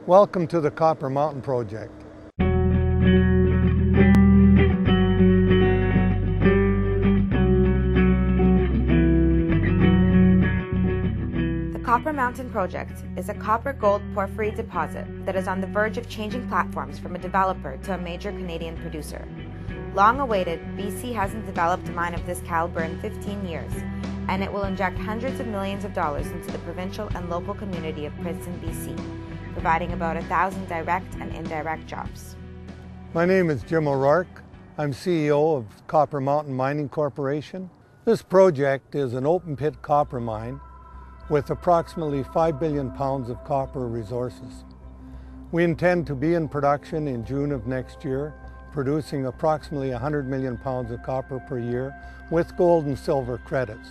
Welcome to the Copper Mountain Project. The Copper Mountain Project is a copper-gold porphyry deposit that is on the verge of changing platforms from a developer to a major Canadian producer. Long awaited, BC hasn't developed a mine of this caliber in 15 years, and it will inject hundreds of millions of dollars into the provincial and local community of Princeton, BC, providing about 1,000 direct and indirect jobs. My name is Jim O'Rourke. I'm CEO of Copper Mountain Mining Corporation. This project is an open-pit copper mine with approximately 5 billion pounds of copper resources. We intend to be in production in June of next year, producing approximately 100 million pounds of copper per year with gold and silver credits.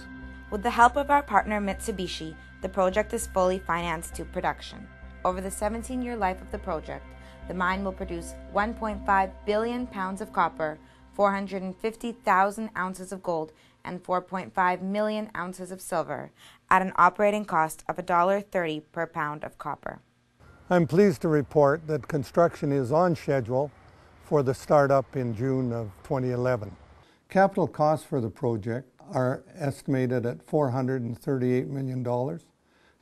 With the help of our partner Mitsubishi, the project is fully financed to production. Over the 17-year life of the project, the mine will produce 1.5 billion pounds of copper, 450,000 ounces of gold, and 4.5 million ounces of silver at an operating cost of $1.30 per pound of copper. I'm pleased to report that construction is on schedule for the startup in June of 2011. Capital costs for the project are estimated at $438 million.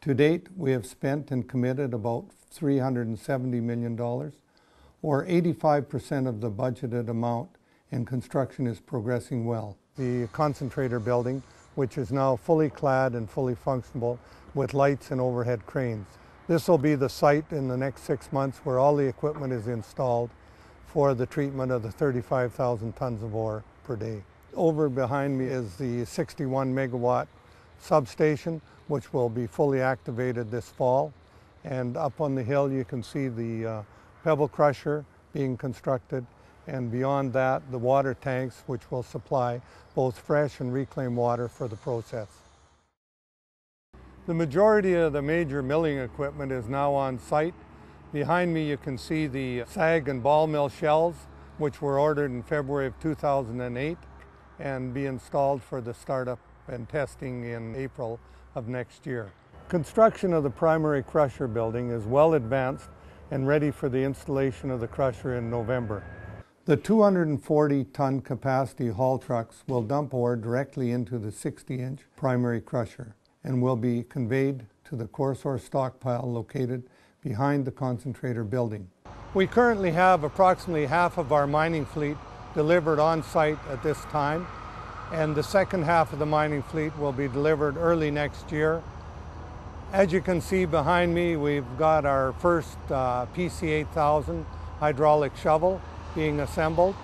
To date, we have spent and committed about $370 million, or 85% of the budgeted amount, and construction is progressing well. The concentrator building, which is now fully clad and fully functional with lights and overhead cranes. This will be the site in the next 6 months where all the equipment is installed for the treatment of the 35,000 tons of ore per day. Over behind me is the 61 megawatt substation, which will be fully activated this fall. And up on the hill you can see the pebble crusher being constructed, and beyond that the water tanks, which will supply both fresh and reclaimed water for the process. The majority of the major milling equipment is now on site. Behind me you can see the SAG and ball mill shells, which were ordered in February of 2008 and be installed for the startup and testing in April of next year. Construction of the primary crusher building is well advanced and ready for the installation of the crusher in November. The 240-ton capacity haul trucks will dump ore directly into the 60-inch primary crusher and will be conveyed to the coarse ore stockpile located behind the concentrator building. We currently have approximately half of our mining fleet delivered on site at this time, and the second half of the mining fleet will be delivered early next year. As you can see behind me, we've got our first PC8000 hydraulic shovel being assembled,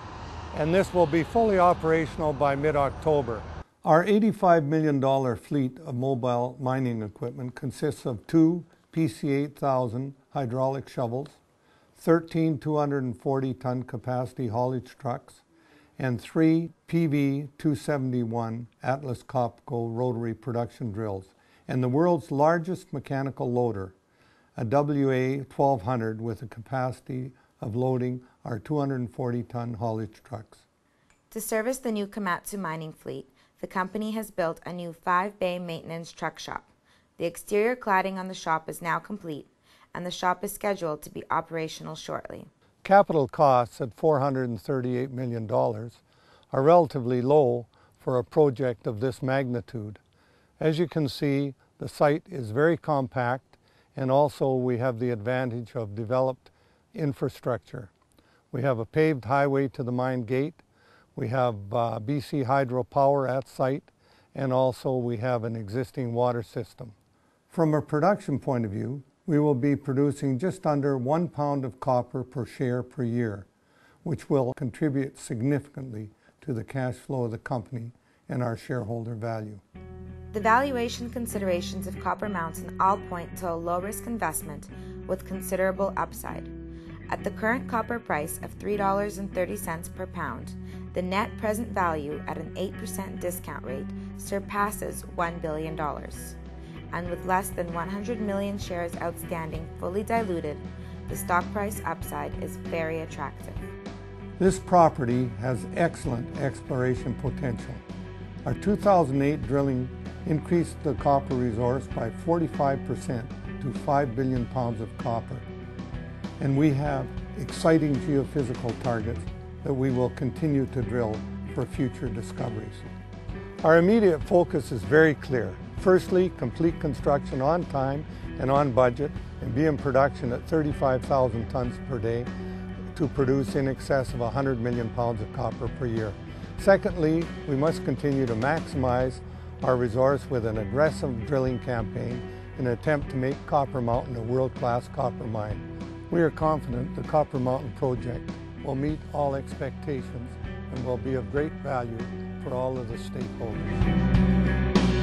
and this will be fully operational by mid-October. Our $85 million fleet of mobile mining equipment consists of 2 PC8000 hydraulic shovels, 13 240-ton capacity haulage trucks, and 3 PV271 Atlas Copco rotary production drills, and the world's largest mechanical loader, a WA1200 with a capacity of loading our 240-ton haulage trucks. To service the new Komatsu mining fleet, the company has built a new 5-bay maintenance truck shop. The exterior cladding on the shop is now complete, and the shop is scheduled to be operational shortly. Capital costs at $438 million are relatively low for a project of this magnitude. As you can see, the site is very compact, and also we have the advantage of developed infrastructure. We have a paved highway to the mine gate, we have BC Hydro power at site, and also we have an existing water system. From a production point of view, we will be producing just under 1 pound of copper per share per year, which will contribute significantly to the cash flow of the company and our shareholder value. The valuation considerations of Copper Mountain all point to a low-risk investment with considerable upside. At the current copper price of $3.30 per pound, the net present value at an 8% discount rate surpasses $1 billion. And with less than 100 million shares outstanding fully diluted, the stock price upside is very attractive. This property has excellent exploration potential. Our 2008 drilling increased the copper resource by 45% to 5 billion pounds of copper. and we have exciting geophysical targets that we will continue to drill for future discoveries. Our immediate focus is very clear. Firstly, complete construction on time and on budget and be in production at 35,000 tons per day to produce in excess of 100 million pounds of copper per year. Secondly, we must continue to maximize our resource with an aggressive drilling campaign in an attempt to make Copper Mountain a world-class copper mine. We are confident the Copper Mountain project will meet all expectations and will be of great value for all of the stakeholders.